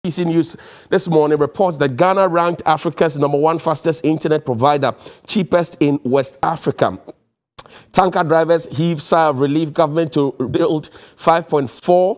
NDC News this morning reports that Ghana ranked Africa's #1 fastest internet provider, cheapest in West Africa. Tanker drivers heave sigh of relief. Government to build 5.4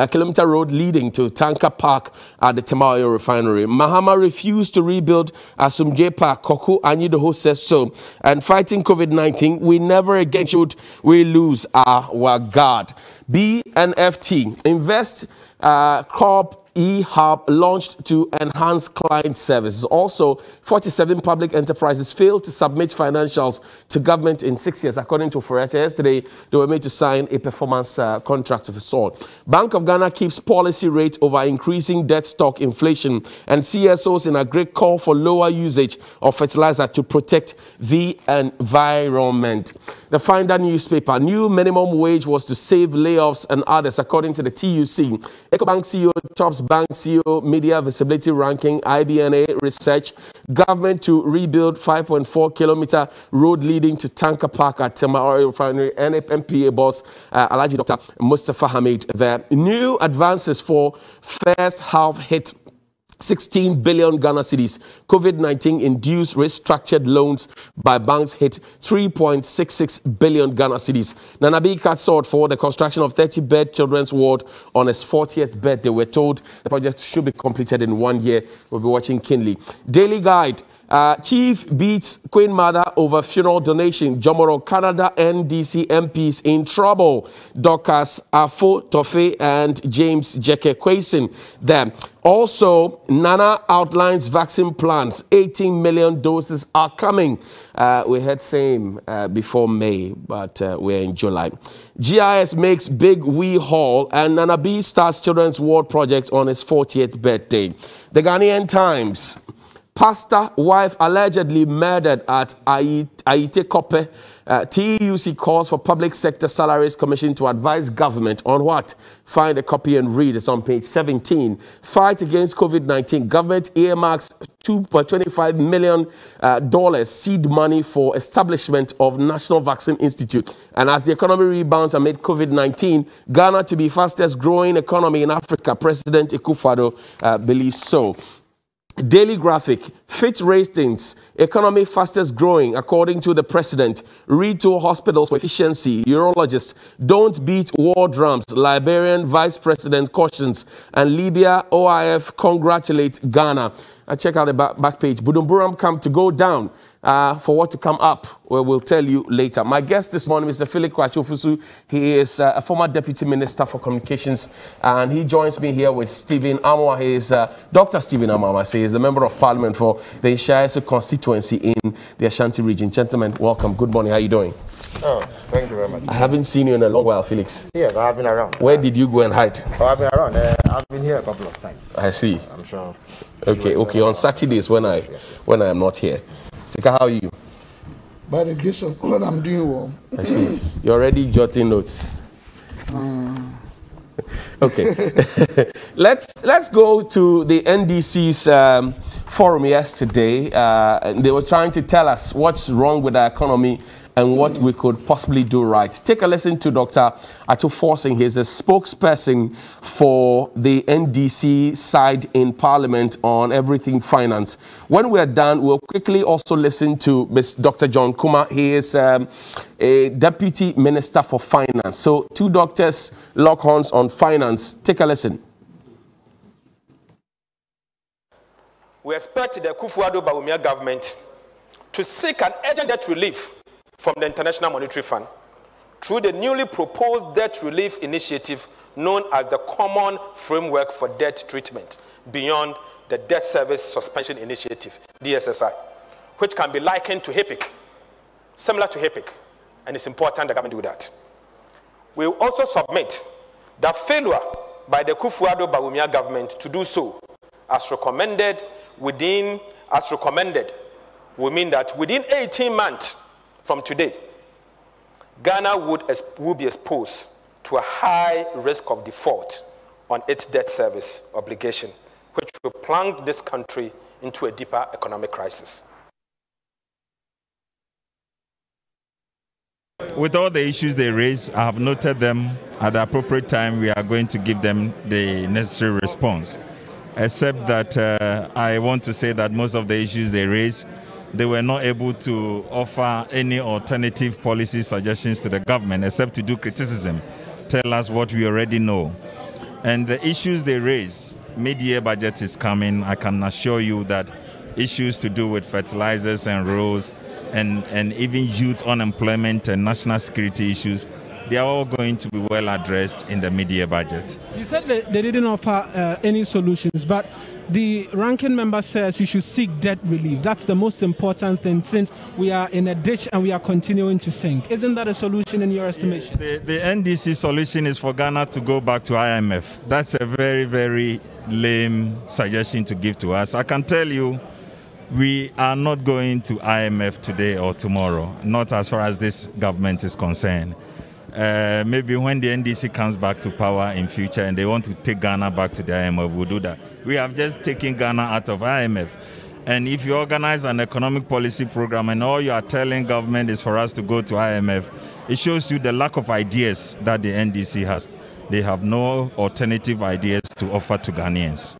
kilometer road leading to Tanker Park at the Tema refinery. Mahama refused to rebuild Asumje Park. Koku Anyidoho says so. And fighting COVID-19, we never again should we lose our guard. BNFT Invest Corp eHub launched to enhance client services. Also, 47 public enterprises failed to submit financials to government in 6 years. According to Foreta, yesterday, they were made to sign a performance contract of a sort. Bank of Ghana keeps policy rate over increasing debt stock inflation, and CSOs in a great call for lower usage of fertilizer to protect the environment. The Finder newspaper, new minimum wage was to save layoffs and others, according to the TUC. EcoBank CEO tops Bank CEO Media Visibility Ranking, IBNA Research. Government to rebuild 5.4 kilometer road leading to Tanker Park at Tema Oil Refinery. NPA boss Alhaji Dr. Mustafa Hamid there. New advances for first half hit 16 billion Ghana cedis. COVID-19 induced restructured loans by banks hit 3.66 billion Ghana cedis. Nanabi cut sword for the construction of 30-bed children's ward on his 40th birthday. We're told the project should be completed in 1 year. We'll be watching keenly. Daily Guide. Chief beats Queen Mother over funeral donation. Jomoro Canada NDC MPs in trouble. Dorcas Afo Tofe and James Jeke Kwasin there. Also, Nana outlines vaccine plans. 18 million doses are coming. We had same before May, but we're in July. GIS makes big wee haul, and Nana B starts children's ward project on his 40th birthday. The Ghanaian Times. Pastor wife allegedly murdered at Aite Kope. TUC calls for public sector salaries commission to advise government on what? Find a copy and read. It's on page 17. Fight against COVID-19. Government earmarks $2.25 million seed money for establishment of National Vaccine Institute. And as the economy rebounds amid COVID-19, Ghana to be fastest growing economy in Africa. President Akufo-Addo believes so. Daily Graphic, Fitch ratings, economy fastest growing according to the president. Retail hospitals for efficiency, urologists don't beat war drums. Liberian vice president cautions, and Libya OIF congratulates Ghana. Check out the back page. Budumburam come to go down for what to come up. We'll tell you later. My guest this morning is Mr. Philip Kwachofusu. He is a former Deputy Minister for Communications, and he joins me here with Stephen Amwa. He is Dr. Stephen Amwa, I say. He's the Member of Parliament for the Ishiasu constituency in the Ashanti region. Gentlemen, welcome. Good morning. How are you doing? Oh, thank you very much. I haven't seen you in a long while, Felix. Yes, I've been around. Where did you go and hide? Oh, I've been around. I've been here a couple of times. I see. I'm sure. Okay. On Saturdays when I am not here. Sika, how are you? By the grace of God, I'm doing well. I see. You're already jotting notes. Okay. Let's go to the NDC's forum yesterday. They were trying to tell us what's wrong with our economy and what we could possibly do right. Take a listen to Dr. Ato Forsing. He's a spokesperson for the NDC side in Parliament on everything finance. When we're done, we'll quickly also listen to Dr. John Kuma. He is a Deputy Minister for Finance. So 2 doctors lock horns on finance. Take a listen. We expect the Akufo-Addo government to seek an urgent debt relief from the International Monetary Fund through the newly proposed debt relief initiative known as the Common Framework for Debt Treatment beyond the Debt Service Suspension Initiative, DSSI, which can be likened to HIPIC, similar to HIPIC, and it's important the government do that. We will also submit that failure by the Akufo-Addo government to do so as recommended will mean that within 18 months from today, Ghana will be exposed to a high risk of default on its debt service obligation, which will plunge this country into a deeper economic crisis. With all the issues they raise, I have noted them. At the appropriate time, we are going to give them the necessary response. Except that I want to say that most of the issues they raise, they were not able to offer any alternative policy suggestions to the government, except to do criticism, tell us what we already know. And the issues they raise, mid-year budget is coming. I can assure you that issues to do with fertilizers and roads, and even youth unemployment and national security issues, they are all going to be well addressed in the mid-year budget. You said they didn't offer any solutions, but the ranking member says you should seek debt relief. That's the most important thing, since we are in a ditch and we are continuing to sink. Isn't that a solution in your estimation? The NDC solution is for Ghana to go back to IMF. That's a very, very lame suggestion to give to us. I can tell you, we are not going to IMF today or tomorrow, not as far as this government is concerned. Maybe when the NDC comes back to power in future and they want to take Ghana back to the IMF, we'll do that. We have just taken Ghana out of IMF. And if you organize an economic policy program and all you are telling government is for us to go to IMF, it shows you the lack of ideas that the NDC has. They have no alternative ideas to offer to Ghanaians.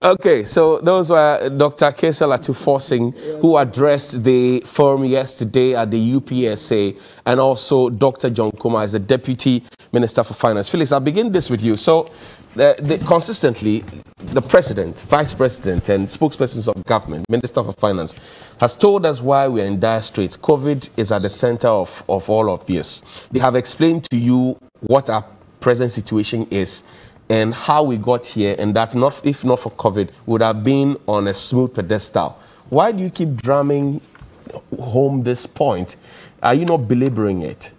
Okay, so those were Dr. Kesela Tuforsing, who addressed the forum yesterday at the UPSA, and also Dr. John Kuma as the Deputy Minister for Finance. Felix, I'll begin this with you. So, consistently, the President, Vice President, and spokespersons of government, Minister for Finance, has told us why we're in dire straits. COVID is at the center of all of this. They have explained to you what our present situation is and how we got here, and that if not for COVID, would have been on a smooth pedestal. Why do you keep drumming home this point? Are you not belaboring it?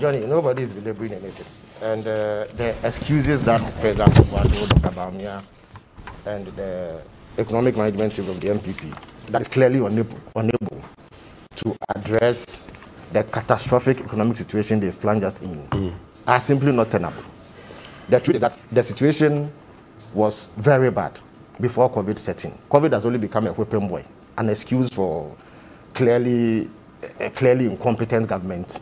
Johnny, nobody is belaboring anything. And the excuses that President Dr. Bawumia and the economic management team of the MPP, that is clearly unable to address the catastrophic economic situation they've plunged us in, are simply not tenable. The truth is that the situation was very bad before COVID set in. COVID has only become a whipping boy, an excuse for a clearly incompetent government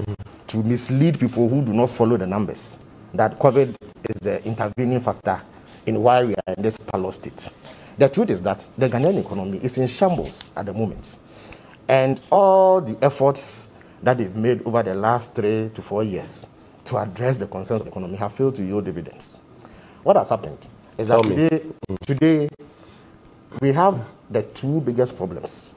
to mislead people who do not follow the numbers, that COVID is the intervening factor in why we are in this parlor state. The truth is that the Ghanaian economy is in shambles at the moment. And all the efforts that they've made over the last 3 to 4 years to address the concerns of the economy have failed to yield dividends. What has happened is that today we have the 2 biggest problems,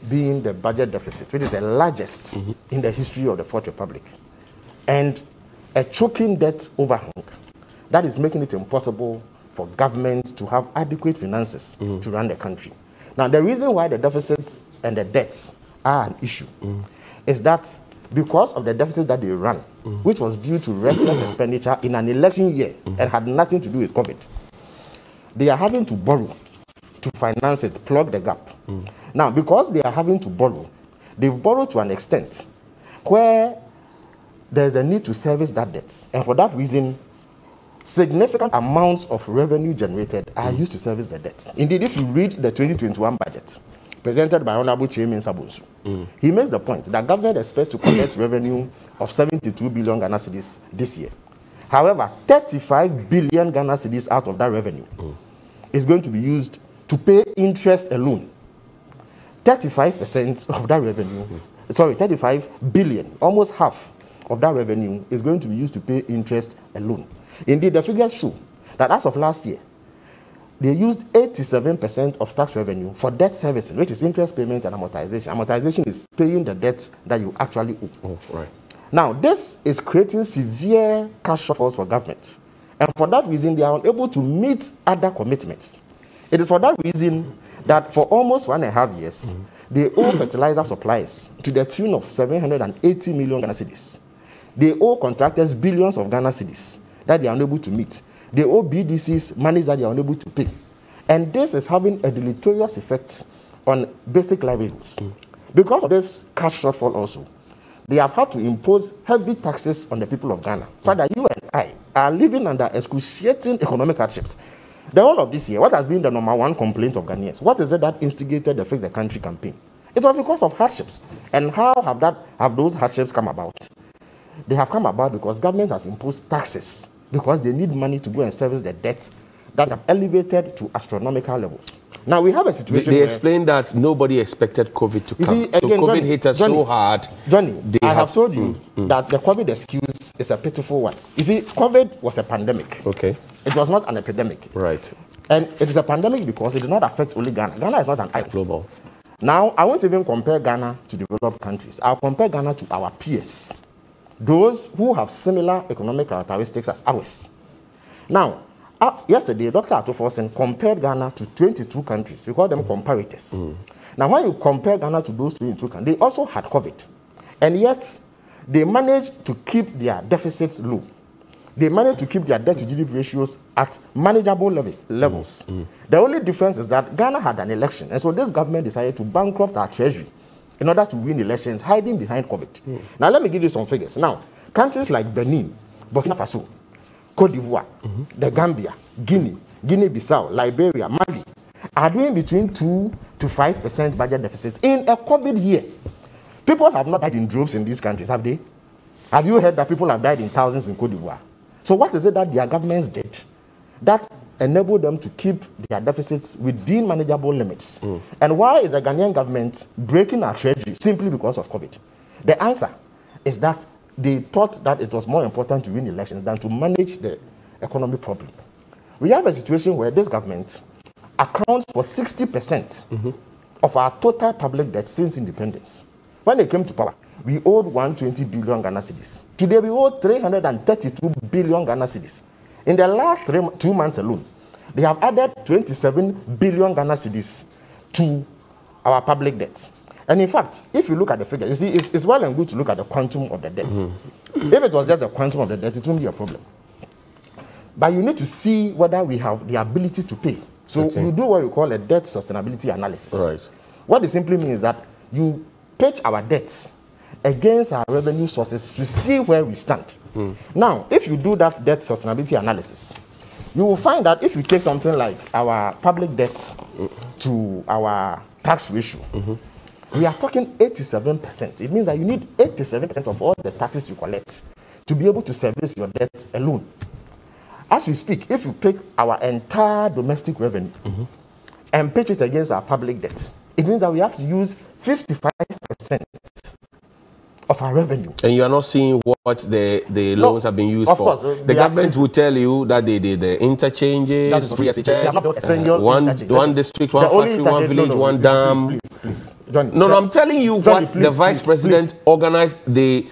being the budget deficit, which is the largest in the history of the Fourth Republic, and a choking debt overhang that is making it impossible for government to have adequate finances to run the country. Now, the reason why the deficits and the debts are an issue is that because of the deficit that they ran, which was due to reckless expenditure in an election year and had nothing to do with COVID, they are having to borrow to finance it, plug the gap. Now, because they are having to borrow, they've borrowed to an extent where there's a need to service that debt. And for that reason, significant amounts of revenue generated are used to service the debt. Indeed, if you read the 2021 budget, presented by Honorable Chairman Sabunsu, he makes the point that government expects to collect revenue of 72 billion Ghana cedis this year. However, 35 billion Ghana cedis out of that revenue is going to be used to pay interest alone. 35% of that revenue, 35 billion, almost half of that revenue is going to be used to pay interest alone. Indeed, the figures show that as of last year, they used 87% of tax revenue for debt servicing, which is interest payment and amortization. Amortization is paying the debt that you actually owe. Right. Now, this is creating severe cash shortfalls for government. And for that reason, they are unable to meet other commitments. It is for that reason that for almost 1.5 years, they owe fertilizer supplies to the tune of 780 million Ghana cedis. They owe contractors billions of Ghana cedis that they are unable to meet. They owe BDCs money that they are unable to pay. And this is having a deleterious effect on basic livelihoods. Because of this cash shortfall also, they have had to impose heavy taxes on the people of Ghana, so that you and I are living under excruciating economic hardships. The whole of this year, what has been the #1 complaint of Ghanaians? What is it that instigated the Fix the Country campaign? It was because of hardships. And how have those hardships come about? They have come about because government has imposed taxes because they need money to go and service the debt that have elevated to astronomical levels. Now we have a situation They where explained that nobody expected COVID to come. See, again, so COVID Johnny, hit us so hard. Johnny, I have told you that the COVID excuse is a pitiful one. You see, COVID was a pandemic. Okay. It was not an epidemic. Right. And it is a pandemic because it did not affect only Ghana. Ghana is not an island. Global. Now, I won't even compare Ghana to developed countries. I'll compare Ghana to our peers, those who have similar economic characteristics as ours. Now, yesterday, Dr. Atoforsen compared Ghana to 22 countries. We call them comparators. Now, when you compare Ghana to those 22 countries, they also had COVID. And yet, they managed to keep their deficits low. They managed to keep their debt to GDP ratios at manageable levels. The only difference is that Ghana had an election, and so this government decided to bankrupt our treasury in order to win elections, hiding behind COVID. Now, let me give you some figures. Now, countries like Benin, Burkina Faso, Cote d'Ivoire, the Gambia, Guinea-Bissau, Liberia, Mali, are doing between 2 to 5% budget deficit in a COVID year. People have not died in droves in these countries, have they? Have you heard that people have died in thousands in Cote d'Ivoire? So what is it that their governments did that enabled them to keep their deficits within manageable limits? And why is the Ghanaian government breaking our treasury simply because of COVID? The answer is that they thought that it was more important to win elections than to manage the economy properly. We have a situation where this government accounts for 60% of our total public debt since independence. When they came to power, we owed 120 billion Ghana cedis. Today, we owe 332 billion Ghana cedis. In the last 2 months alone, they have added 27 billion Ghana cedis to our public debt. And in fact, if you look at the figure, you see, it's well and good to look at the quantum of the debt. If it was just the quantum of the debt, it wouldn't be a problem. But you need to see whether we have the ability to pay. So you do what you call a debt sustainability analysis. Right. What it simply means is that you pitch our debts against our revenue sources to see where we stand. Now, if you do that debt sustainability analysis, you will find that if you take something like our public debt to our tax ratio, we are talking 87%. It means that you need 87% of all the taxes you collect to be able to service your debt alone. As we speak, if you pick our entire domestic revenue and pitch it against our public debt, it means that we have to use 55% of our revenue. And you are not seeing what the loans have been used for. Of course. The government will tell you that they did the interchanges, free SHS, one district, one factory, one village, one dam. Please. Johnny, no, I'm telling you Johnny, what the vice president organized the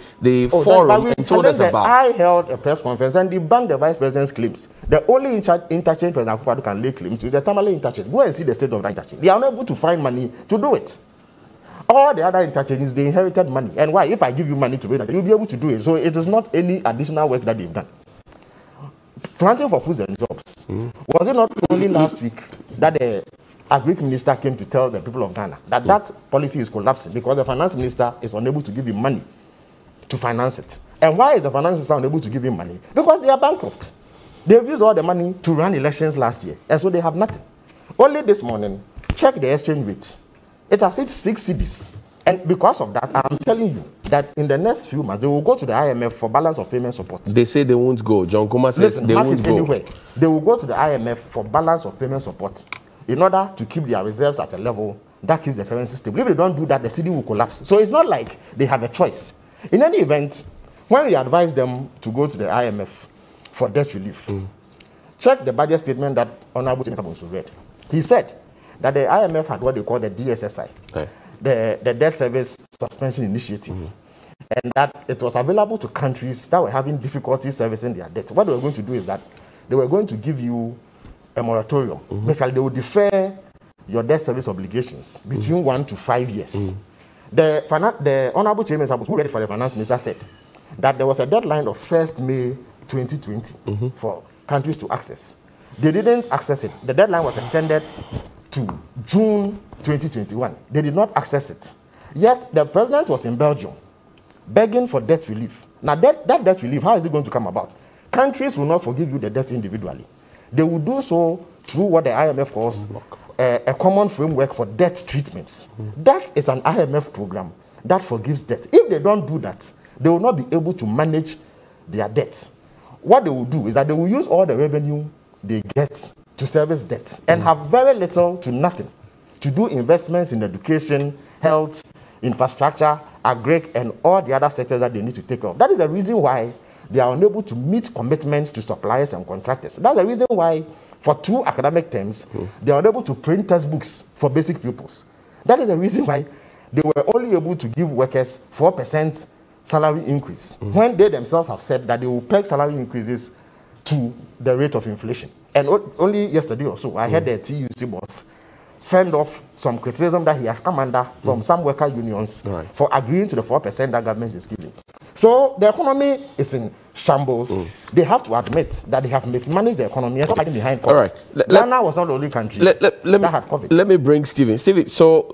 forum and told us about. I held a press conference and debunked the vice president's claims. The only interchange President Akufo-Addo can lay claim to is the Tamale interchange. Go and see the state of that interchange. They are not able to find money to do it. All the other interchanges, they inherited money. And why? If I give you money to do it, you'll be able to do it. So it is not any additional work that they've done. Planting for foods and jobs. Was it not only last week that the Agric minister came to tell the people of Ghana that that policy is collapsing because the finance minister is unable to give him money to finance it? And why is the finance minister unable to give him money? Because they are bankrupt. They've used all the money to run elections last year, and so they have nothing. Only this morning, check the exchange rate. It has hit 6 cedis. And because of that, I'm telling you that in the next few months, they will go to the IMF for balance of payment support. They say they won't go. John Kuma says they won't go. Anyway, they will go to the IMF for balance of payment support in order to keep their reserves at a level that keeps the currency stable. If they don't do that, the cedi will collapse. So it's not like they have a choice. In any event, when we advise them to go to the IMF for debt relief, check the budget statement that Honorable James read. He said that the IMF had what they call the DSSI, the Debt Service Suspension Initiative, and that it was available to countries that were having difficulty servicing their debt. What they were going to do is that they were going to give you a moratorium. Basically, they would defer your debt service obligations between 1 to 5 years. The Honorable Chairman, who read it for the Finance Minister, said that there was a deadline of 1st May 2020 for countries to access. They didn't access it. The deadline was extended to June 2021. They did not access it. Yet, the president was in Belgium begging for debt relief. Now, that debt relief, how is it going to come about? Countries will not forgive you the debt individually. They will do so through what the IMF calls a common framework for debt treatments. That is an IMF program that forgives debt. If they don't do that, they will not be able to manage their debt. What they will do is that they will use all the revenue they get to service debt and have very little to nothing to do investments in education, health, infrastructure, agri, and all the other sectors that they need to take care of. That is the reason why they are unable to meet commitments to suppliers and contractors. That's the reason why, for 2 academic terms, they are unable to print textbooks for basic pupils. That is the reason why they were only able to give workers 4% salary increase, when they themselves have said that they will peg salary increases to the rate of inflation. And only yesterday or so, I heard the TUC boss fend off some criticism that he has come under from some worker unions for agreeing to the 4% that government is giving. So the economy is in shambles. They have to admit that they have mismanaged the economy and hiding behind COVID. All right. Ghana was not the only country that had COVID. Let me bring Stephen. Stephen, so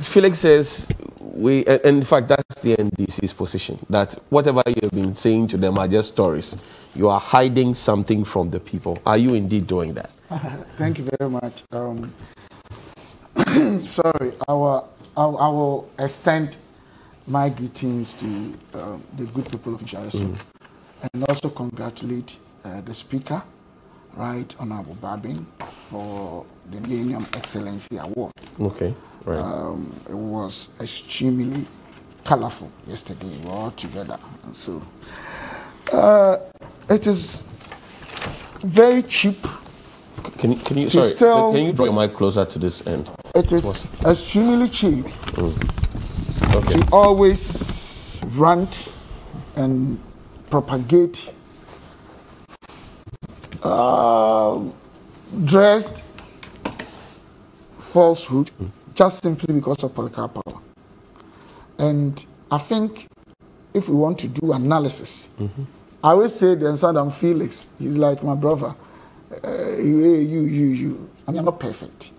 Felix says and in fact, that's the NDC's position, that whatever you have been saying to them are just stories. You are hiding something from the people. Are you indeed doing that? Thank you very much. Sorry, I will extend my greetings to the good people of Nyayesu, and also congratulate the Speaker, Right Honorable Babin, for the Millennium Excellency Award. Okay, right. It was extremely colorful yesterday. We were all together, and so it is very cheap. Can you draw your mic closer to this end? It is extremely cheap to always rant and propagate dressed falsehood just simply because of political power. And I think if we want to do analysis, I always say the Saddam Felix, he's like my brother. You. I mean, I'm not perfect.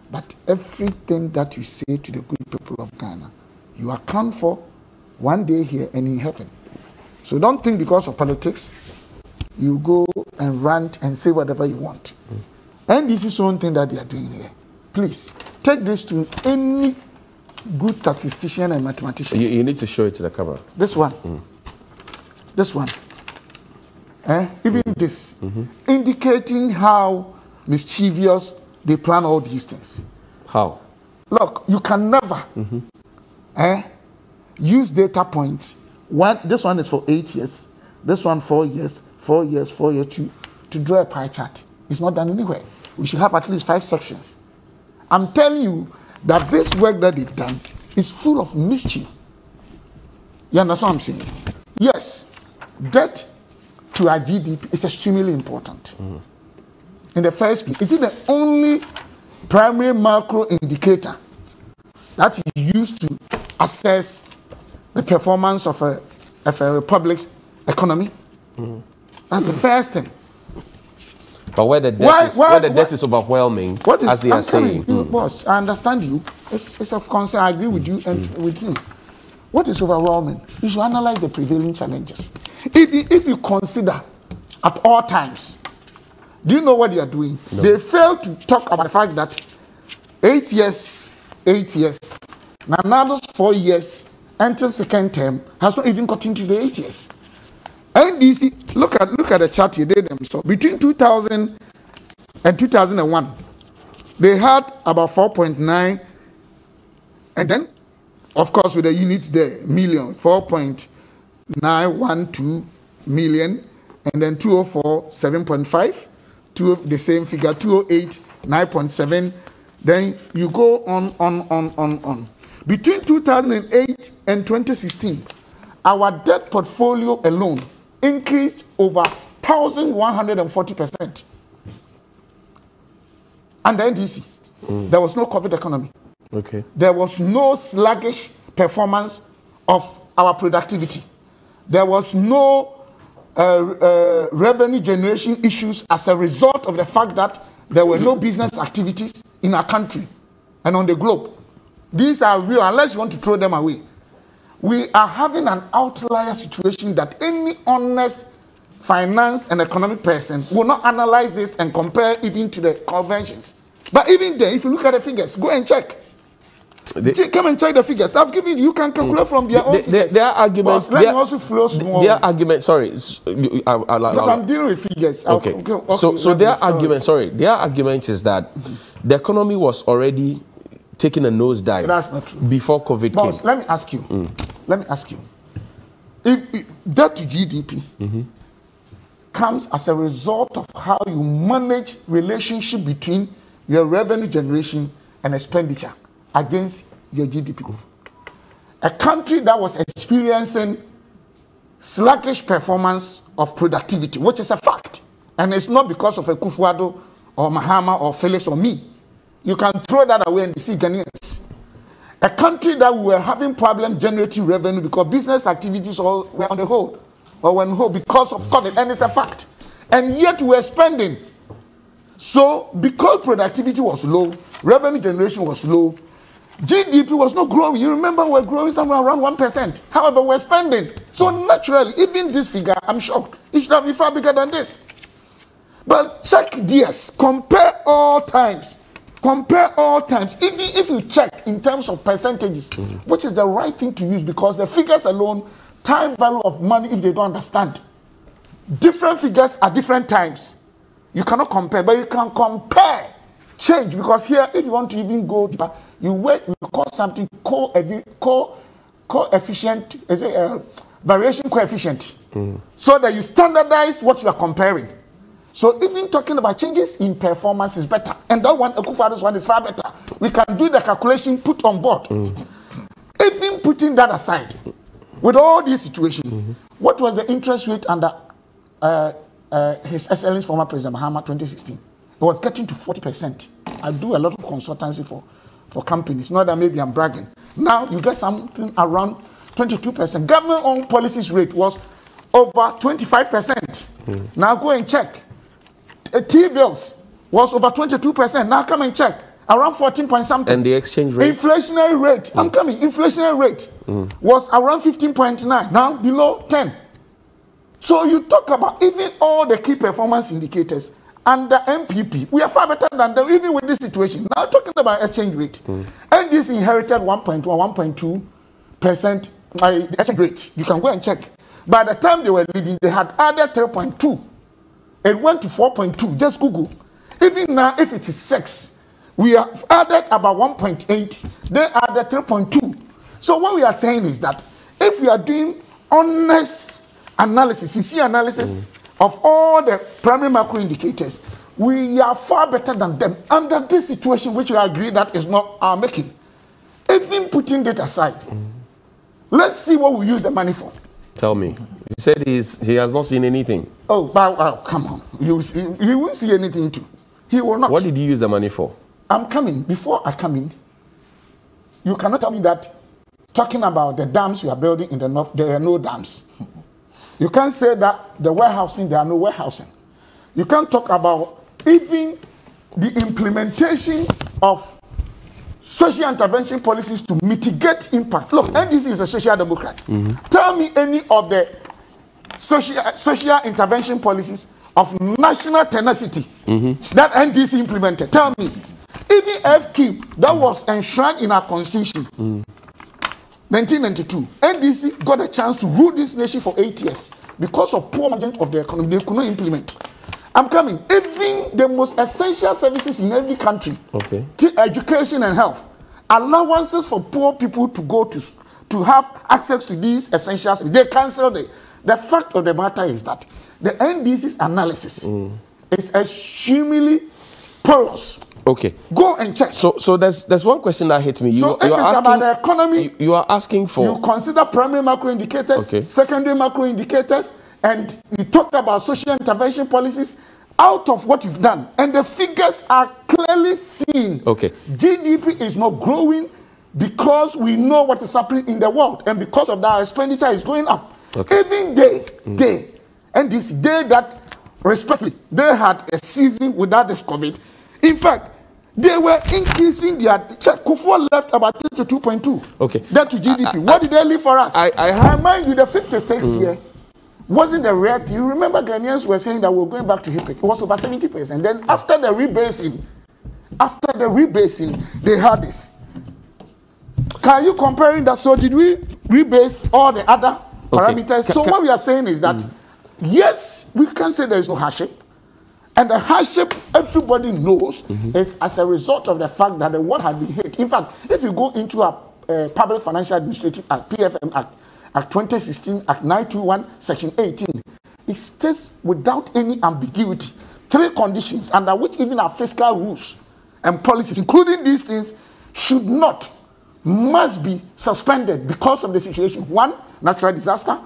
But everything that you say to the good people of Ghana, you account for one day here and in heaven. So don't think because of politics, you go and rant and say whatever you want. And this is one thing that they are doing here. Please, take this to any good statistician and mathematician. You need to show it to the camera. This one. This one. Even this. Indicating how mischievous they plan all these things. How? Look, you can never use data points. This one is for 8 years. This one 4 years, 4 years, 4 years to draw a pie chart. It's not done anywhere. We should have at least 5 sections. I'm telling you that this work that they've done is full of mischief. You understand what I'm saying? Yes, debt to our GDP is extremely important. In the first place, is it the only primary macro indicator that is used to assess the performance of a republic's economy? That's the first thing. But where the debt is overwhelming, as they are saying. Boss, I understand you. It's of concern. I agree with you and with you. What is overwhelming? You should analyze the prevailing challenges. If you consider at all times, do you know what they are doing? No. They fail to talk about the fact that 8 years, now those 4 years until second term has not even got into the 8 years. NDC, look at the chart you did themselves. Between 2000 and 2001, they had about 4.9, and then, of course, with the units there, million, 4.912 million, and then 204, 7.5, the same figure, 208, 9.7. Then you go on. Between 2008 and 2016, our debt portfolio alone increased over 1,140%. And the NDC, there was no COVID economy. Okay. There was no sluggish performance of our productivity. There was no revenue generation issues as a result of the fact that there were no business activities in our country and on the globe. These are real, unless you want to throw them away. We are having an outlier situation that any honest finance and economic person will not analyze this and compare even to the conventions. But even there, if you look at the figures, go and check. Come and check the figures. I've given you can calculate from their own figures. Their arguments. Let me also flow small. Their argument. Sorry, because I'm dealing with figures. Okay. So their argument. Sorry, their argument is that the economy was already taking a nosedive. That's not true. Before COVID came. Let me ask you. Let me ask you. If debt to GDP comes as a result of how you manage relationship between your revenue generation and expenditure against your GDP growth. A country that was experiencing sluggish performance of productivity, which is a fact, and it's not because of a Kufuor or Mahama or Felix or me. You can throw that away and see Ghanaians. A country that we were having problem generating revenue because business activities all were on the hold or were on hold because of COVID, and it's a fact. And yet we were spending. So because productivity was low, revenue generation was low, GDP was not growing. You remember we're growing somewhere around 1%. However, we're spending. So naturally, even this figure, I'm shocked. It should have been far bigger than this. But check DS. Compare all times. Compare all times. Even if you check in terms of percentages, which is the right thing to use, because the figures alone, time value of money, if they don't understand. Different figures at different times. You cannot compare, but you can compare change, because here, if you want to even go deeper, you call something coefficient, is it variation coefficient, so that you standardize what you are comparing. So even talking about changes in performance is better, and that one, Akufuor's one, is far better. We can do the calculation, put on board. Even putting that aside, with all these situations, what was the interest rate under His Excellency former President Mahama 2016? It was getting to 40%. I do a lot of consultancy for companies. Not that maybe I'm bragging. Now you get something around 22%. Government-owned policies rate was over 25%. Now go and check. T-bills was over 22%. Now come and check. Around 14 point something. And the exchange rate? Inflationary rate. Inflationary rate was around 15.9. Now below 10. So you talk about even all the key performance indicators. Under MPP, we are far better than them, even with this situation. Now talking about exchange rate. NDC inherited 1.1, 1.2% exchange rate. You can go and check. By the time they were leaving, they had added 3.2. It went to 4.2. Just Google. Even now, if it is 6, we have added about 1.8. They added 3.2. So what we are saying is that if we are doing honest analysis, sincere analysis of all the primary macro indicators, we are far better than them under this situation, which we agree that is not our making. Even putting that aside, let's see what we use the money for. Tell me. He said he has not seen anything. Oh, come on. He won't see anything too. He will not. What did you use the money for? I'm coming. Before I come in, you cannot tell me that talking about the dams you are building in the north, there are no dams. You can't say that the warehousing, there are no warehousing. You can't talk about even the implementation of social intervention policies to mitigate impact. Look, NDC is a social democrat. Tell me any of the social intervention policies of national tenacity that NDC implemented. Tell me. Even FKIP, that was enshrined in our constitution, 1992, NDC got a chance to rule this nation for 8 years because of poor management of the economy. They could not implement. I'm coming. Even the most essential services in every country, education and health, allowances for poor people to go to have access to these essentials, they cancelled it. The fact of the matter is that the NDC's analysis is extremely porous. Okay. Go and check. So there's one question that hits me. So if it's about the economy, you are asking for. You consider primary macro indicators, secondary macro indicators, and you talk about social intervention policies out of what you've done. And the figures are clearly seen. GDP is not growing because we know what is happening in the world. And because of that, our expenditure is going up. Even and this day that, respectfully, they had a season without this COVID. In fact, they were increasing their Kufuor left about 2 to 2.2. That to GDP. What did they leave for us? I mind you, the 56 year wasn't the rare. You remember Ghanaians were saying that we were going back to HIPIC. It was over 70%. Then after the rebasing, after the rebasing, they had this. Can you comparing that? So did we rebase all the other parameters? So what we are saying is that, yes, we can say there is no hardship. And the hardship, everybody knows, is as a result of the fact that the world had been hit. In fact, if you go into a Public Financial Administrative Act, PFM Act, Act 2016, Act 921, Section 18, it states without any ambiguity 3 conditions under which even our fiscal rules and policies, including these things, must be suspended because of the situation. 1, natural disaster.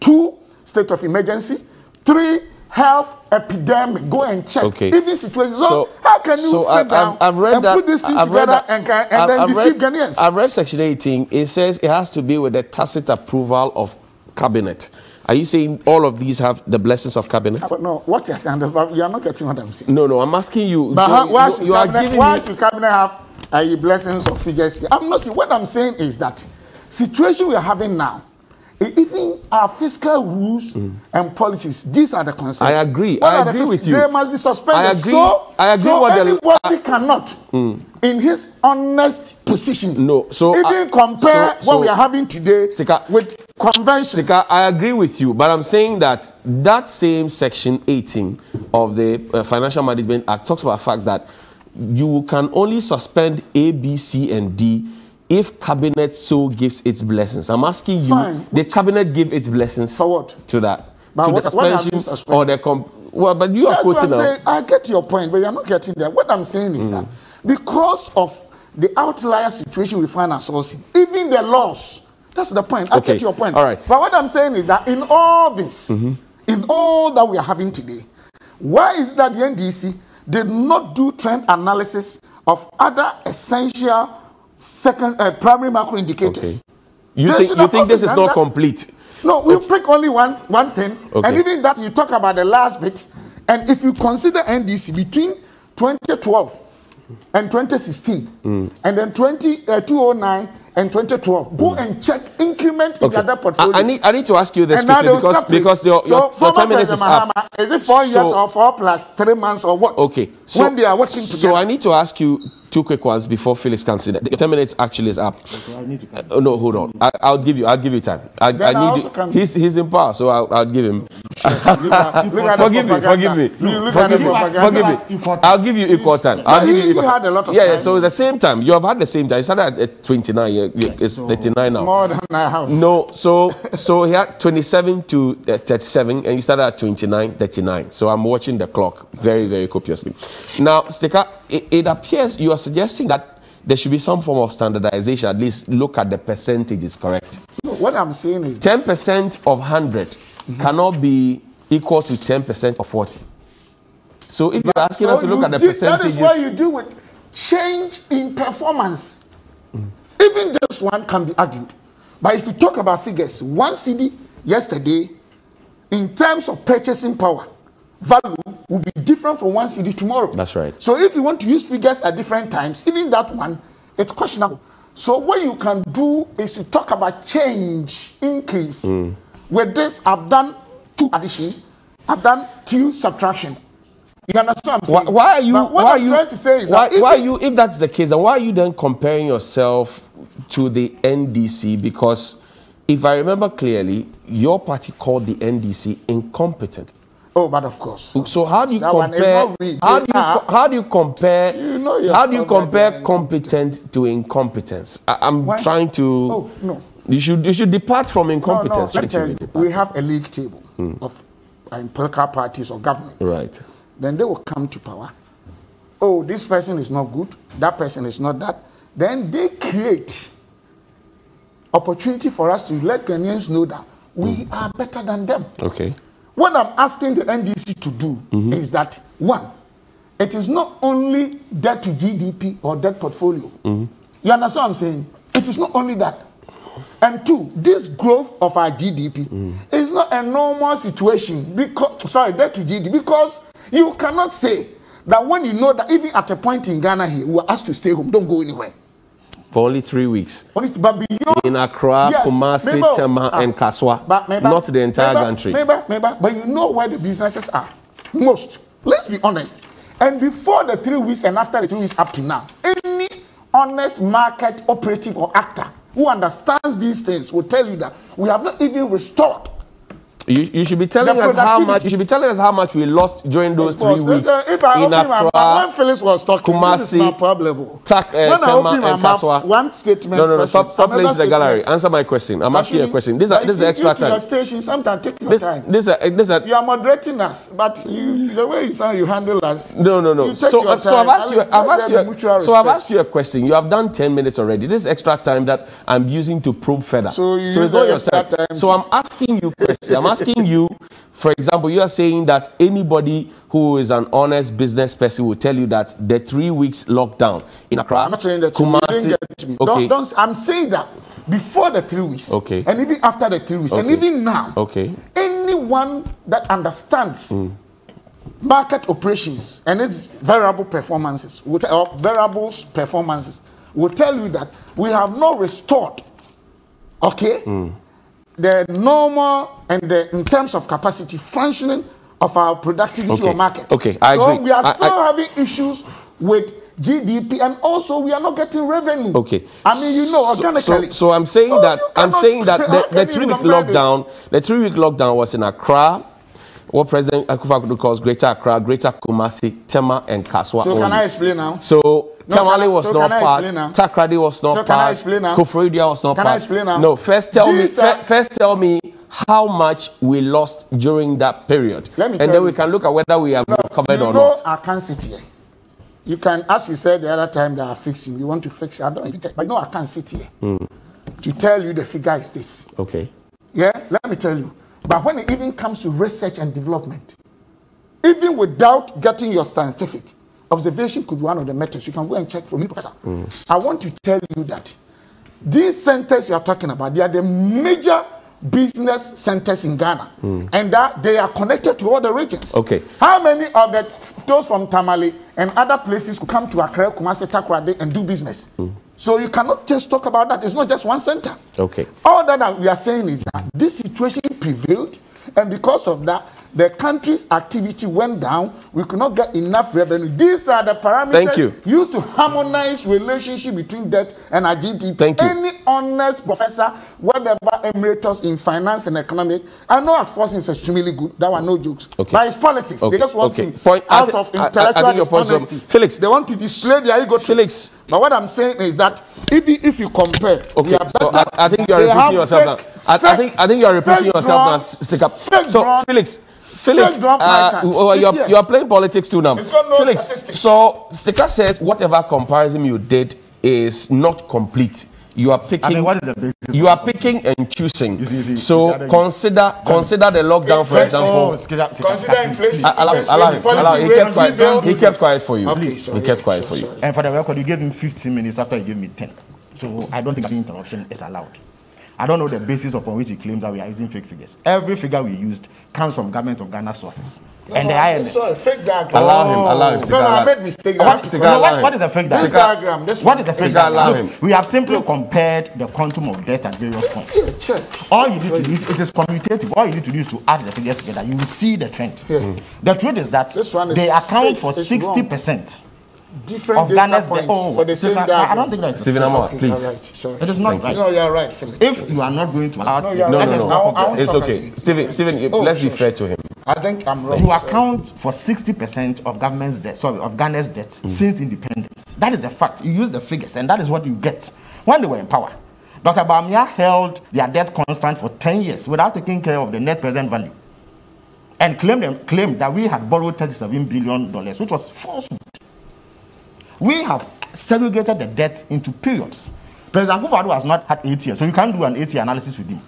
2, state of emergency. 3, health epidemic. Go and check. Even situations. So how can you sit down and put this thing together and then deceive Ghanaians? I've read Section 18. It says it has to be with the tacit approval of cabinet. Are you saying all of these have the blessings of cabinet? No, what you're saying, you are not getting what I'm saying. No, I'm asking you. But why should cabinet have blessings of figures here? I'm not saying. What I'm saying is that situation we are having now, even our fiscal rules and policies, these are the concerns. I agree. I agree with you. They must be suspended. I agree. I agree. So anybody cannot, in his honest position, compare what we are having today with conventions. I agree with you, but I'm saying that same Section 18 of the Financial Management Act talks about the fact that you can only suspend A, B, C, and D if cabinet so gives its blessings. I'm asking you, the cabinet give its blessings for what? To that? But to the suspension or the but you are quoting now. I get your point, but you're not getting there. What I'm saying is that because of the outlier situation we find ourselves in, even the laws, that's the point. I get your point. All right. But what I'm saying is that in all this, in all that we are having today, why is that the NDC did not do trend analysis of other essential primary macro indicators? You think this is not complete? No, we'll pick only one thing, and even that you talk about the last bit. And if you consider NDC between 2012 and 2016, and then 2009 and 2012, go and check increment in the other portfolio. I need to ask you this quickly because your 10 minutes is up. Is it 4 years or 4 plus 3 months or what? Okay. When they are working together. So I need to ask you 2 quick ones before Felix comes in. The 10 minutes actually is up. Okay, I need to no, hold on. I'll give you time. He's in power, so I'll give him. Forgive me. I'll give you equal time. Yeah, so the same time. You have had the same time. You started at 29. It's 39 now. More than I have. No, so he had 27 to 37, and you started at 29, 39. So I'm watching the clock very, very copiously. Now, Sticker, it appears you are suggesting that there should be some form of standardization. At least look at the percentages, correct? No, what I'm saying is 10% of 100 cannot be equal to 10% of 40. So if you're asking us to look at the percentages, that is what you do with change in performance. Even this one can be argued. But if you talk about figures, 1 cedi yesterday, in terms of purchasing power, value will be different from 1 cedi tomorrow. That's right. So if you want to use figures at different times, even that one, it's questionable. So what you can do is to talk about change, increase. With this, I've done 2 addition, I've done 2 subtraction. You understand what I'm saying? Why are you? What I'm trying to say is that if that's the case, then why are you then comparing yourself to the NDC? Because if I remember clearly, your party called the NDC incompetent. Oh, but of course. So how do you compare? How do you compare competent to incompetence? I'm trying to. Oh no. You should depart from incompetence. No, we have a league table of political parties or governments. Right. Then they will come to power. Oh, this person is not good. That person is not that. Then they create opportunity for us to let Ghanaians know that we are better than them. Okay. What I'm asking the NDC to do is that, 1, it is not only debt to GDP or debt portfolio. You understand what I'm saying? It is not only that. And 2, this growth of our GDP is not a normal situation. Debt to GDP, because you cannot say that when you know that even at a point in Ghana here, we were asked to stay home, don't go anywhere. For only 3 weeks. But beyond, in Accra, Kumasi, Tema, and Kaswa. Not the entire country. But you know where the businesses are. Most. Let's be honest. And before the 3 weeks and after the 3 weeks up to now, any honest market operative or actor who understands these things will tell you that we have not even restored. You should be telling us how much. You should be telling us how much we lost during those 3 weeks. If I open my mouth, when Phyllis was talking, Kumasi, this is my problem. When I open my mouth, one statement. No. Stop playing to the gallery. Answer my question. I'm asking you a question. This is extra time. Your station, sometimes take your time. You are moderating us, but the way you handle us. No. So I've asked you a question. You have done 10 minutes already. This is extra time that I'm using to probe further. So it's not your time. So I'm asking you questions. I'm asking you, for example, you are saying that anybody who is an honest business person will tell you that the 3 weeks lockdown in Accra, I'm not saying that Kumasi, you didn't get to me. Okay. I'm saying that before the 3 weeks, okay, and even after the 3 weeks, and even now, okay, anyone that understands market operations and its variable performances, will tell you that we have not restored, okay, the normal and in terms of capacity functioning of our productivity or market. Okay, I agree. So we are still having issues with GDP, and also we are not getting revenue. Okay. I mean, organically. So I'm saying that the 3 week lockdown, the 3 week lockdown was in Accra, what President Akufo-Addo calls Greater Accra, Greater Kumasi, Tema, and Kaswa. So can I explain now? So Tamale was not part. Takrady was not part. Koforidia was not part. Can I explain now? No. First tell me how much we lost during that period, and then we can look at whether we have recovered or not. I can't sit here. You can, as you said the other time, they are fixing. You want to fix it. I don't. But no, I can't sit here to tell you the figure is this. Okay. Yeah. Let me tell you. But when it even comes to research and development, even without getting your scientific observation, could be one of the methods. You can go and check for me, Professor. I want to tell you that these centers you are talking about, they are the major business centers in Ghana, and that they are connected to all the regions. Okay. How many of those from Tamale and other places could come to Accra, Kumasi, Takoradi and do business? So you cannot just talk about that. It's not just one center. Okay. All that we are saying is that this situation prevailed, and because of that, the country's activity went down. We could not get enough revenue. These are the parameters used to harmonize relationship between debt and our GDP. Thank you. Any honest professor, whatever emeritus in finance and economic, I know at first it's extremely good. That one, no jokes. Okay. But it's politics. Okay. They just want to, out of intellectual dishonesty, Felix, they want to display their ego. Felix. But what I'm saying is that if you compare, okay, so I think you are repeating yourself now. I think you are repeating yourself now. Stick up. So Felix, you are playing politics too now. Felix, so Sika says whatever comparison you did is not complete. You are picking. I mean, what is the basis? You are picking and choosing. So consider the lockdown, for example. Consider inflation. Allow him. He kept quiet for you. Okay, he kept quiet for you. And for the record, you gave him 15 minutes after you gave me 10. So I don't think the interruption is allowed. I don't know the basis upon which he claims that we are using fake figures. Every figure we used comes from Government of Ghana sources. And the IMF. Sorry, fake diagram. Allow him. No, I made mistake. What is a fake diagram? What is a fake diagram? We have simply compared the quantum of debt at various points. All you need to do is, it is commutative. All you need to do is to add the figures together. You will see the trend. The truth is that they account for 60%. Different data points for the same diagram. I don't think that's Stephen Amor, please. Right. It is not right. No, you're right. If you are not going to allow no. It's okay. Stephen, let's be fair to him. I think I'm wrong. You account for 60% of government's debt, of Ghana's debt since independence. That is a fact. You use the figures, and that is what you get. When they were in power, Dr. Bawumia held their debt constant for 10 years without taking care of the net present value, and claimed that we had borrowed $37 billion, which was falsehood. We have segregated the debt into periods. President Akufo-Addo has not had 8 years, so you can't do an 8-year analysis with him.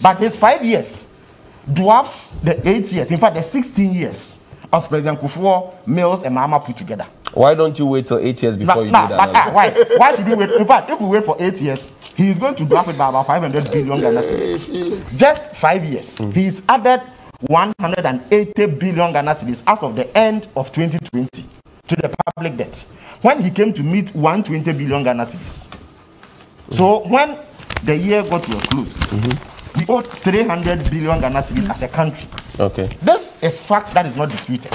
But his 5 years dwarfs the 8 years, in fact, the 16 years of President Kufuor, Mills, and Mahama put together. Why don't you wait till 8 years before you do that analysis? Why should we wait? In fact, if we wait for 8 years, he is going to dwarf it by about 500 billion Ghana cedis. Just 5 years. He's added 180 billion Ghana cedis as of the end of 2020 to the public debt, when he came to meet 120 billion Ghana cedis. So when the year got to a close, we owed 300 billion Ghana cedis as a country. Okay. This is fact that is not disputed.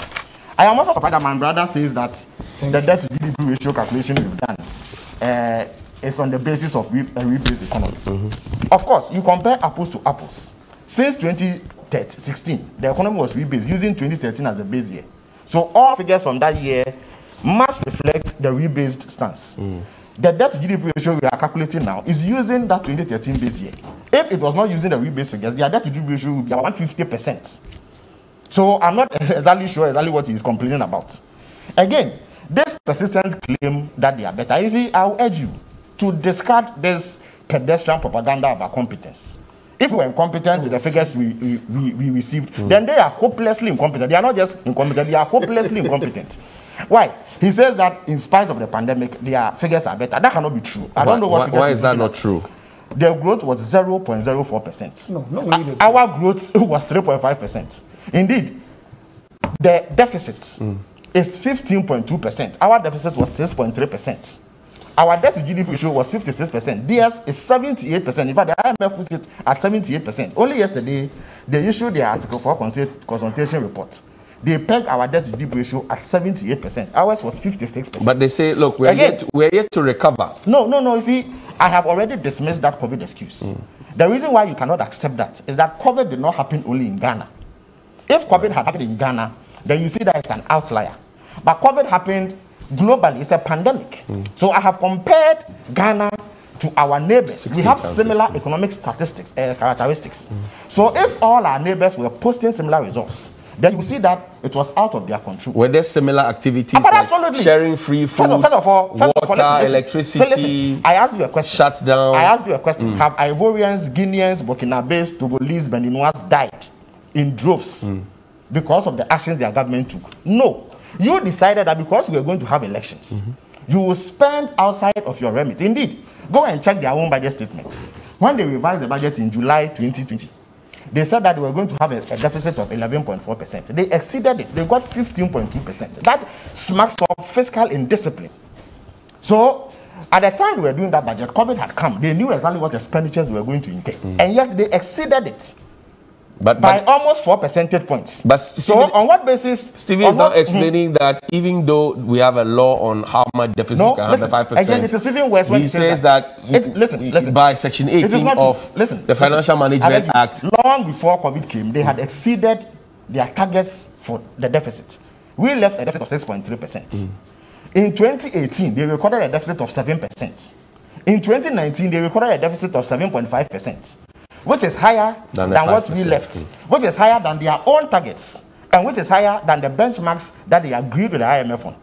I am also surprised that my brother says that the debt to GDP ratio calculation we've done is on the basis of a rebased economy. Of course, you compare apples to apples. Since 2016, the economy was rebased using 2013 as the base year. So all figures from that year must reflect the rebased stance. The debt to GDP ratio we are calculating now is using that 2013 base year. If it was not using the rebased figures, the debt to GDP ratio would be around 50%. So I'm not exactly sure exactly what he is complaining about. Again, this persistent claim that they are better, you see, I'll urge you to discard this pedestrian propaganda about competence. If we were incompetent with the figures we received, then they are hopelessly incompetent. They are not just incompetent, they are hopelessly incompetent. Why? He says that in spite of the pandemic, their figures are better. That cannot be true. I don't know what figures. Why is that not true? Their growth was 0.04%. No, our growth was 3.5%. Indeed, the deficit is 15.2%. Our deficit was 6.3%. Our debt to GDP ratio was 56%. Theirs is 78%. In fact, the IMF puts it at 78%. Only yesterday, they issued their Article 4 consultation report. They pegged our debt to GDP ratio at 78%. Ours was 56%. But they say, look, we're yet to recover. No. You see, I have already dismissed that COVID excuse. The reason why you cannot accept that is that COVID did not happen only in Ghana. If COVID had happened in Ghana, then you see that it's an outlier. But COVID happened globally. It's a pandemic. So I have compared Ghana to our neighbors. We have similar economic statistics, characteristics. So if all our neighbors were posting similar results, then you see that it was out of their control. Were there similar activities like absolutely. Sharing free food, first of all, water, electricity, listen, I asked you a question. Shut down. I asked you a question. Have Ivorians, Guineans, Burkinabes, Togolese, Beninois died in droves because of the actions their government took? No. You decided that because we were going to have elections, you will spend outside of your remit. Indeed, go and check their own budget statement. When they revised the budget in July 2020, they said that they were going to have a deficit of 11.4%. They exceeded it. They got 15.2%. That smacks of fiscal indiscipline. So, at the time they were doing that budget, COVID had come. They knew exactly what expenditures were going to incur. And yet they exceeded it. By almost 4 percentage points. But so on what basis? Stevie is now explaining that even though we have a law on how much deficit can have the 5%, again, it is even worse when he says that listen, by Section 18 of the Financial Management Act, long before COVID came, they had exceeded their targets for the deficit. We left a deficit of 6.3%. In 2018, they recorded a deficit of 7%. In 2019, they recorded a deficit of 7.5%. Which is higher than what we left, which is higher than their own targets, and which is higher than the benchmarks that they agreed with the IMF on.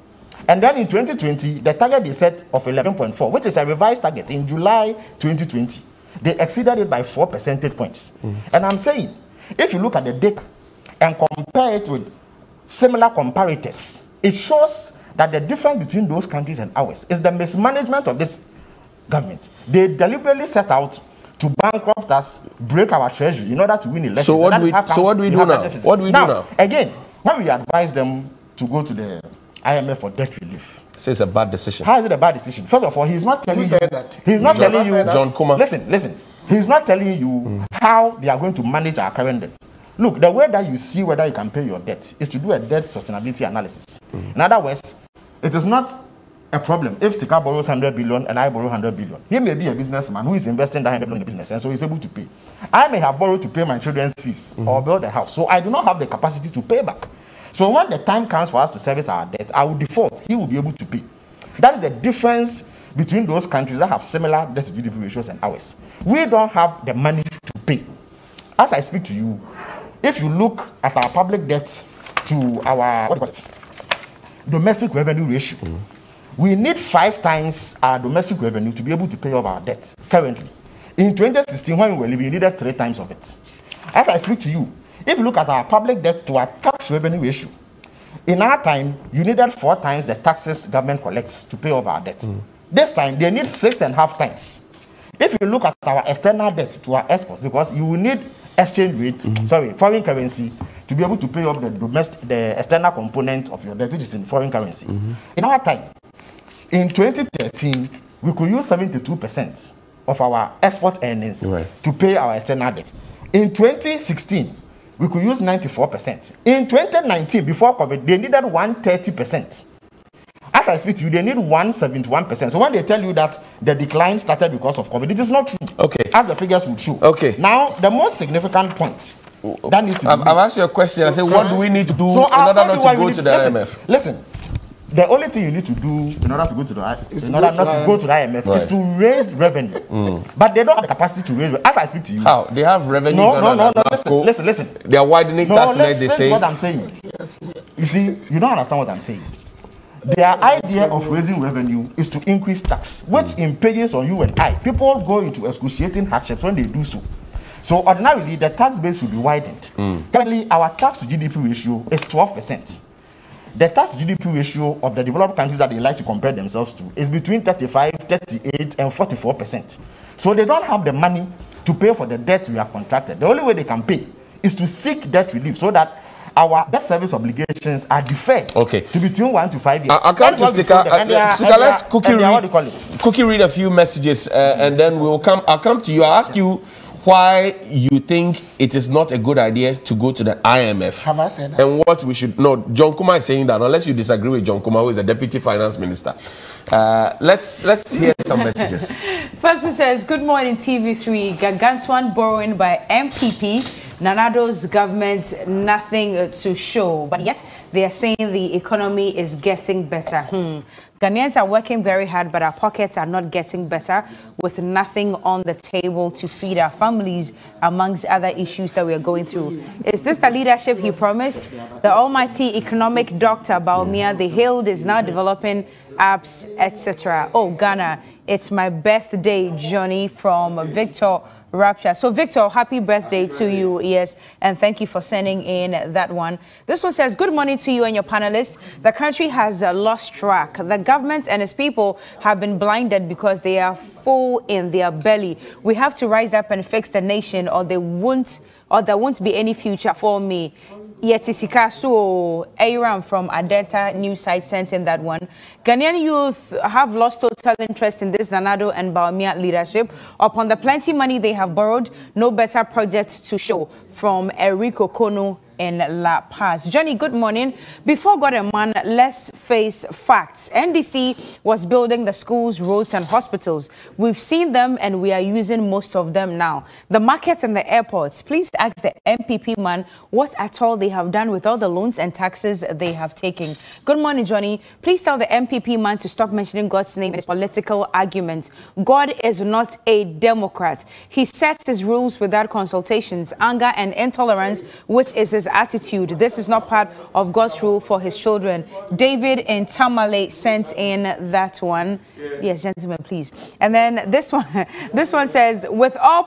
And then in 2020, the target they set of 11.4, which is a revised target in July 2020, they exceeded it by 4 percentage points. And I'm saying, if you look at the data and compare it with similar comparators, it shows that the difference between those countries and ours is the mismanagement of this government. They deliberately set out to bankrupt us, break our treasury in order to win elections. So what do we do now? What do we do now? Again, when we advise them to go to the IMF for debt relief, so it's a bad decision. How is it a bad decision? First of all, he's not telling you that. He's not telling you, John Kuma. Listen. He's not telling you how they are going to manage our current debt. Look, the way that you see whether you can pay your debt is to do a debt sustainability analysis. In other words, it is not a problem if Stika borrows 100 billion and I borrow 100 billion. He may be a businessman who is investing that 100 billion in the business, and so he's able to pay. I may have borrowed to pay my children's fees or build a house, so I do not have the capacity to pay back. So when the time comes for us to service our debt, I will default. He will be able to pay. That is the difference between those countries that have similar debt to GDP ratios and ours. We don't have the money to pay. As I speak to you, if you look at our public debt to our domestic revenue ratio, we need 5 times our domestic revenue to be able to pay off our debt currently. In 2016, when we were living, we needed 3 times of it. As I speak to you, if you look at our public debt to our tax revenue ratio, in our time, you needed 4 times the taxes government collects to pay off our debt. This time, they need 6.5 times. If you look at our external debt to our exports, because you will need exchange rate, foreign currency, to be able to pay off the external component of your debt, which is in foreign currency. In our time, in 2013, we could use 72% of our export earnings to pay our external debt. In 2016, we could use 94%. In 2019, before COVID, they needed 130%. As I speak to you, they need 171%. So when they tell you that the decline started because of COVID, it is not true. Okay. As the figures would show. Okay. Now, the most significant point that needs to be I've asked you a question. I said, what do we need to do in order not to go to the IMF? Listen, the only thing you need to do in order to go to the IMF is to raise revenue. But they don't have the capacity to raise revenue. As I speak to you. How? They have revenue. No. Listen. They are widening tax rate, they say. What I'm saying. You see, you don't understand what I'm saying. Their idea of raising revenue is to increase tax, which impinges on you and I. People go into excruciating hardships when they do so. So ordinarily, the tax base will be widened. Currently, our tax to GDP ratio is 12%. The tax to GDP ratio of the developed countries that they like to compare themselves to is between 35, 38, and 44%. So they don't have the money to pay for the debt we have contracted. The only way they can pay is to seek debt relief so that our debt service obligations are deferred to between 1 to 5 years. I'll come to Stika. Let's Cookie read a few messages and then we'll come. I'll come to you. I'll ask you why you think it is not a good idea to go to the IMF. Have I said that? And what we should... No, John Kuma is saying that, unless you disagree with John Kuma, who is the Deputy Finance Minister. Let's hear some messages. First, it says, good morning, TV3. Gargantuan borrowing by MPP. Nanado's government, nothing to show. But yet, they are saying the economy is getting better. Ghanaians are working very hard, but our pockets are not getting better, with nothing on the table to feed our families, amongst other issues that we are going through. Is this the leadership he promised? The almighty economic doctor, Baumia, the hailed, is now developing apps, etc. Oh, Ghana, it's my birthday, Johnny, from Victor Rapture. So, Victor, happy birthday to you, yes, and thank you for sending in that one. This one says, good morning to you and your panelists. The country has lost track. The government and its people have been blinded because they are full in their belly. We have to rise up and fix the nation, or there won't be any future for me. Yetisika, so Aaron from Adenta News site sent in that one. Ghanaian youth have lost total interest in this Nanado and Baumia leadership. Upon the plenty money they have borrowed, no better projects to show. From Enrico Kono in La Paz. Johnny, good morning. Before God and man, let's face facts. NDC was building the schools, roads, and hospitals. We've seen them and we are using most of them now. The markets and the airports. Please ask the MPP man what at all they have done with all the loans and taxes they have taken. Good morning, Johnny. Please tell the MPP man to stop mentioning God's name in his political arguments. God is not a Democrat. He sets his rules without consultations, anger and intolerance, which is his attitude. This is not part of God's rule for his children. David in Tamale sent in that one. Yes, gentlemen, please. And then this one says, with all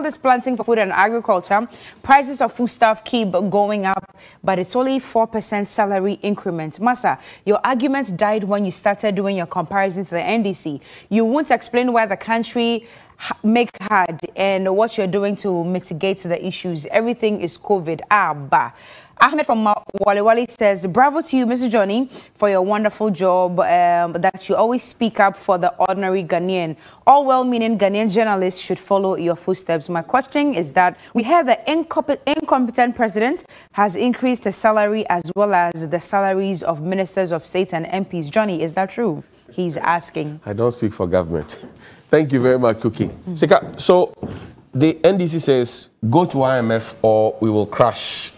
this planting for food and agriculture, prices of foodstuff keep going up, but it's only 4% salary increment. Massa, your argument died when you started doing your comparisons to the NDC. You won't explain why the country make hard and what you're doing to mitigate the issues. Everything is COVID. Bah. Ahmed from Wale Wale says, bravo to you, Mr. Johnny, for your wonderful job that you always speak up for the ordinary Ghanaian. All well-meaning Ghanaian journalists should follow your footsteps. My question is that we heard the incompetent president has increased the salary as well as the salaries of ministers of state and MPs. Johnny, is that true? He's asking. I don't speak for government. Thank you very much, Cookie. Sika, so the NDC says, go to IMF or we will crash.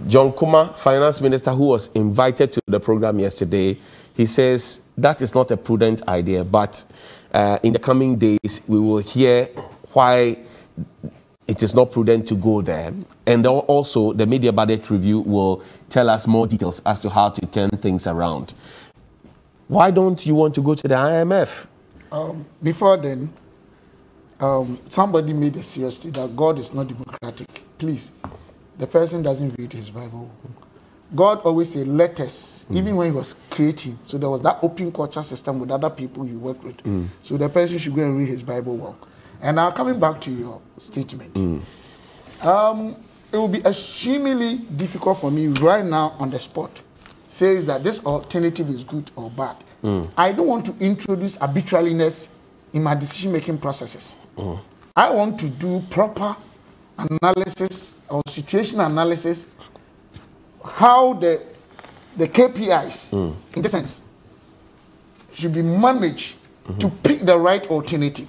John Kuma, finance minister, who was invited to the program yesterday, he says that is not a prudent idea, but in the coming days, we will hear why it is not prudent to go there. And also, the media budget review will tell us more details as to how to turn things around. Why don't you want to go to the IMF? Before then, somebody made a serious statement that God is not democratic. Please, the person doesn't read his Bible. God always said, let us, even when he was creating. So there was that open culture system with other people you work with. So the person should go and read his Bible well. And now coming back to your statement, it will be extremely difficult for me right now on the spot says that this alternative is good or bad. I don't want to introduce arbitrariness in my decision-making processes. I want to do proper analysis or situation analysis, how the KPIs, in this sense, should be managed to pick the right alternative.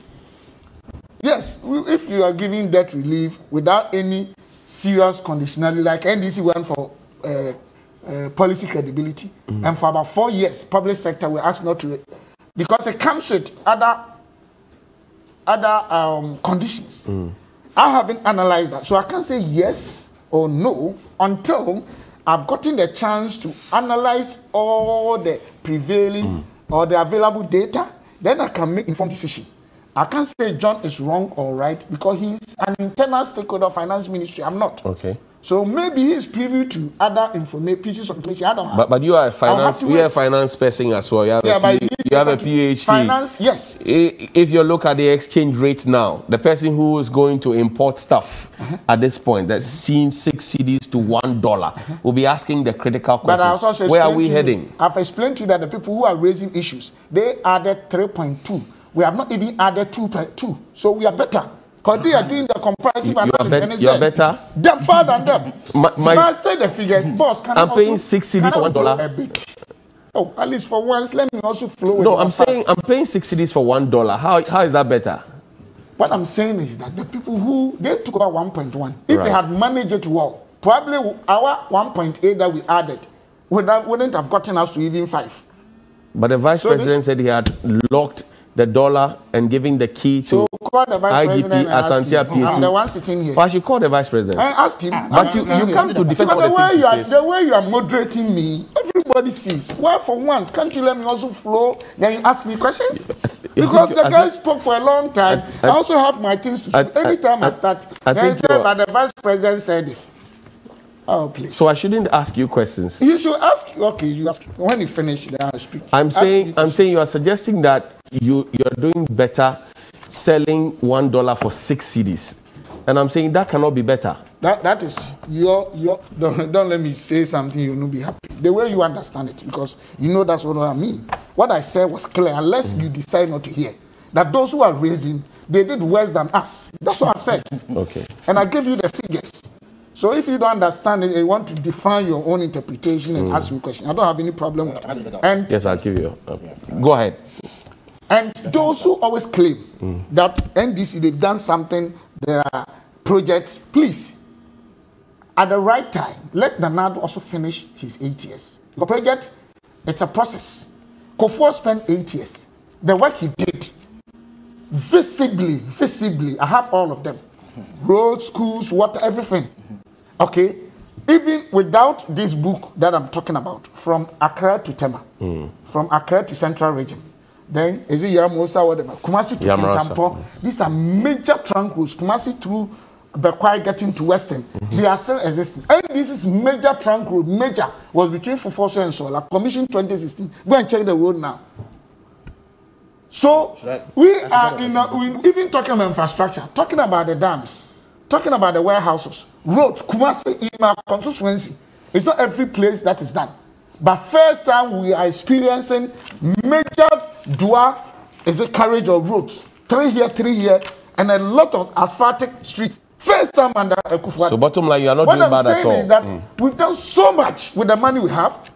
Yes, if you are giving debt relief without any serious conditionality, like NDC went for policy credibility, and for about 4 years, public sector were asked not to, because it comes with other conditions. I haven't analyzed that, so I can't say yes or no until I've gotten the chance to analyze all the prevailing or the available data. Then I can make informed decision. I can't say John is wrong or right because he's an internal stakeholder of finance ministry. I'm not. Okay. So maybe he's privy to other pieces of information I don't have. But you are a finance person as well. You have a PhD. Finance, yes. If you look at the exchange rates now, the person who is going to import stuff at this point that's seen 6 cedis to $1 will be asking the critical questions. Where are we heading? I've explained to you that the people who are raising issues, they added 3.2. We have not even added 2.2. So we are better. Because they are doing the comparative analysis. You are better? They're far than them. Master the figures. Boss, I'm paying 6 cedis for $1. A bit. Oh, at least for once, let me also flow. No, I'm saying I'm paying 6 cedis for $1. How is that better? What I'm saying is that the people who, they took about 1.1. If they had managed it well, probably our 1.8 that we added wouldn't have gotten us to even 5. But the vice president said he had locked the dollar and giving the key to IGP Asante Appiah. I'm the one sitting here. But I should call the vice president. I ask him. But you come to defend all the things he says. The way you are moderating me, everybody sees. Why for once can't you let me also flow? Then you ask me questions? Because the guy spoke for a long time. I also have my things to say. Anytime I start, then say, but the vice president said this. Oh, please. So I shouldn't ask you questions. You should ask. Okay, you ask. When you finish, then I'll speak. I'm saying you are suggesting that you're doing better selling $1 for 6 cedis, and I'm saying that cannot be better. That is your don't let me say something you will not be happy. The way you understand it, because you know that's what I mean. What I said was clear, unless you decide not to hear. That those who are raising, they did worse than us. That's what I've said. Okay. And I give you the figures. So if you don't understand it, you want to define your own interpretation and ask me questions. I don't have any problem with that. And yes, I'll give you. Go ahead. And those who always claim that NDC, they've done something, there are projects, please, at the right time, let Nanado also finish his 8 years. The project, it's a process. Kofor spent 8 years. The work he did, visibly, I have all of them. Roads, schools, water, everything. Okay? Even without this book that I'm talking about, from Accra to Tema, from Accra to Central Region, then is it Yaramosa, whatever, Kumasi to Kintampo, these are major trunk roads, Kumasi through Bekwai getting to Western, they are still existing. And this is major trunk road, was between Fufoso and Sola, Commission 2016. Go and check the road now. So, we are even talking about infrastructure, talking about the dams, talking about the warehouses, roads, Kumasi, in my constituency. It's not every place that is done. But first time we are experiencing major carriage of roads. 3 here, and a lot of asphaltic streets. First time under Akufo-Addo. So bottom line, you are not doing bad at all. What I'm saying is that we've done so much with the money we have.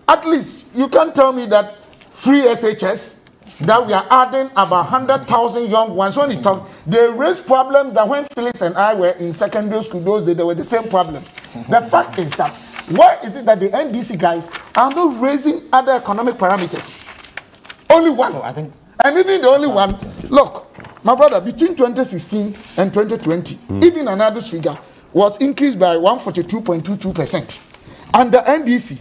At least you can't tell me that free SHS, that we are adding about 100,000 young ones. When you talk, they raise problems that when Felix and I were in secondary school those days, they were the same problems. The fact is that, why is it that the NDC guys are not raising other economic parameters? Only one. I think, and even the only one, look, my brother, between 2016 and 2020, even another figure was increased by 142.22%. And the NDC,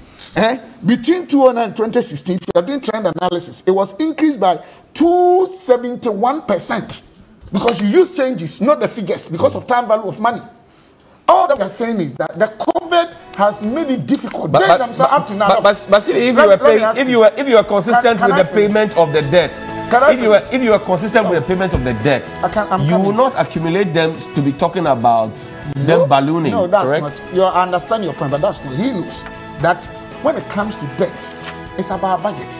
between 2009 and 2016, if you are doing trend analysis, it was increased by 271%. Because you use changes, not the figures, because of time value of money. All that we are saying is that the COVID has made it difficult. Up to now. But still, if you are consistent with the payment of the debt, if you are consistent with the payment of the debt, you will not accumulate them to be talking about them ballooning. No, that's correct? not. I understand your point, but that's not. He knows that when it comes to debt, it's about budget.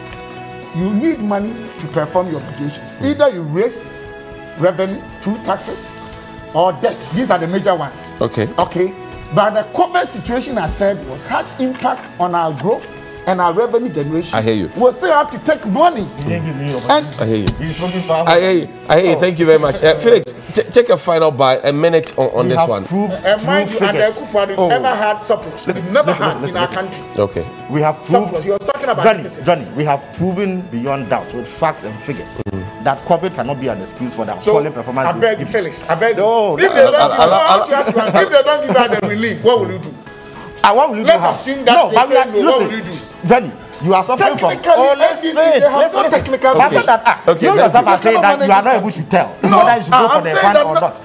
You need money to perform your obligations. Either you raise revenue through taxes, or debt. These are the major ones. Okay. Okay. But the COVID situation, I said, had impact on our growth and our revenue generation. I hear you. We'll still have to take money. I hear you. I hear you. I hear you. Thank you very much. Felix, take a final by a minute on this one. Mind you, and we've ever had surplus. We've never had in our country. Okay. We have proved, surplus. You're talking about Johnny, we have proven beyond doubt with facts and figures that COVID cannot be an excuse for that appalling performance. I beg you, Felix. I beg you. No, if they don't give out the relief, what will you do? What will you do? Let's assume that no, they say no. What listen, will you do? Johnny, you are suffering from. Listen. You yourself are saying that you are not able to tell whether you should go for the fund or not.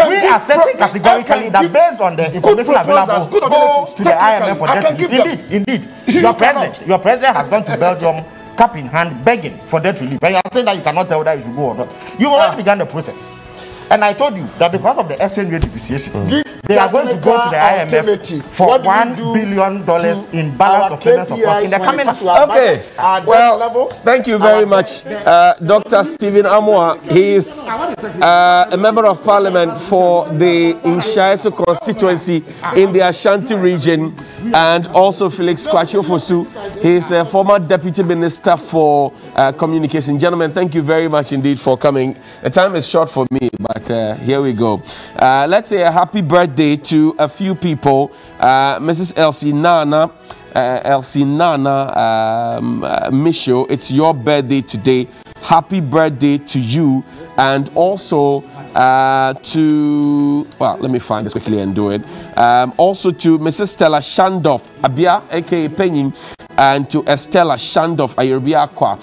We are stating categorically that based on the information available, go to the IMF for debt relief. Indeed. Your president has gone to Belgium, cap in hand, begging for debt relief. And you are saying that you cannot tell whether you should go or not. You already began the process. And I told you that because of the exchange rate depreciation, they are going to go to the IMF for $1 billion in balance of payments of in the coming months. Okay. Well, thank you very much, Dr. Stephen Amoah. He is a member of parliament for the Inshaiso constituency in the Ashanti region, and also Felix Kwachiofosu. He is a former deputy minister for communication. Gentlemen, thank you very much indeed for coming. The time is short for me, but here we go. Let's say a happy birthday to a few people. Mrs. Elsie Nana Misho, it's your birthday today. Happy birthday to you. And also to, well, let me find this quickly and do it. Also to Mrs. Stella Shandoff Abia, aka Penyin, and to Estella Shandoff Ayurubia Akwa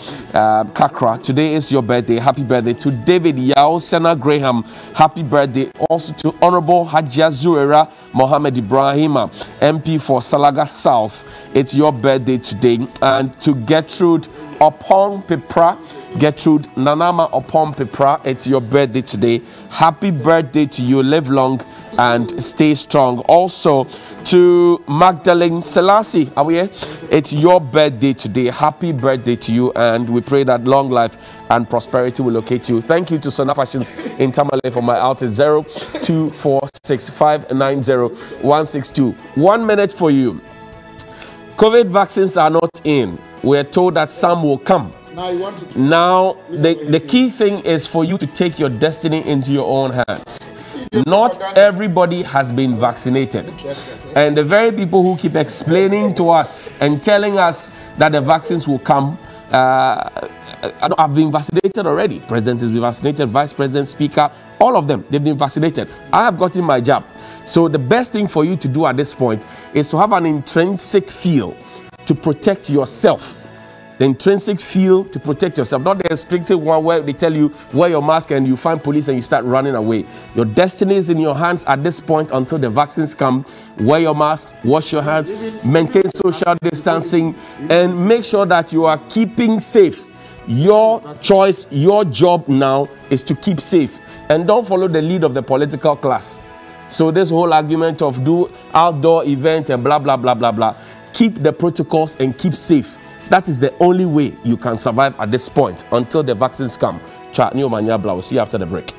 Kakra. Today is your birthday. Happy birthday to David Yao Sena Graham. Happy birthday also to Honorable Hajia Zurera Mohammed Ibrahima, MP for Salaga South. It's your birthday today. And to Gertrude Opong Pipra, Gertrude Nanama Opong Pipra, it's your birthday today. Happy birthday to you. Live long and stay strong. Also to Magdalene Selassie, are we here? It's your birthday today. Happy birthday to you, and we pray that long life and prosperity will locate you. Thank you to Sona Fashions in Tamale for my out is 0246590162. 1 minute for you. COVID vaccines are not in. We're told that some will come. Now, the key thing is for you to take your destiny into your own hands. Not everybody has been vaccinated. And the very people who keep explaining to us and telling us that the vaccines will come, have been vaccinated already. President has been vaccinated, Vice President, Speaker, all of them, they've been vaccinated. I have gotten my jab. So the best thing for you to do at this point is to have an intrinsic feel to protect yourself. The intrinsic feel to protect yourself, not the restricted one where they tell you wear your mask and you find police and you start running away. Your destiny is in your hands at this point until the vaccines come. Wear your mask, wash your hands, maintain social distancing, and make sure that you are keeping safe. Your choice, your job now is to keep safe, and don't follow the lead of the political class. So this whole argument of do outdoor event and blah, blah, blah, blah, blah. Keep the protocols and keep safe. That is the only way you can survive at this point until the vaccines come. We'll see you after the break.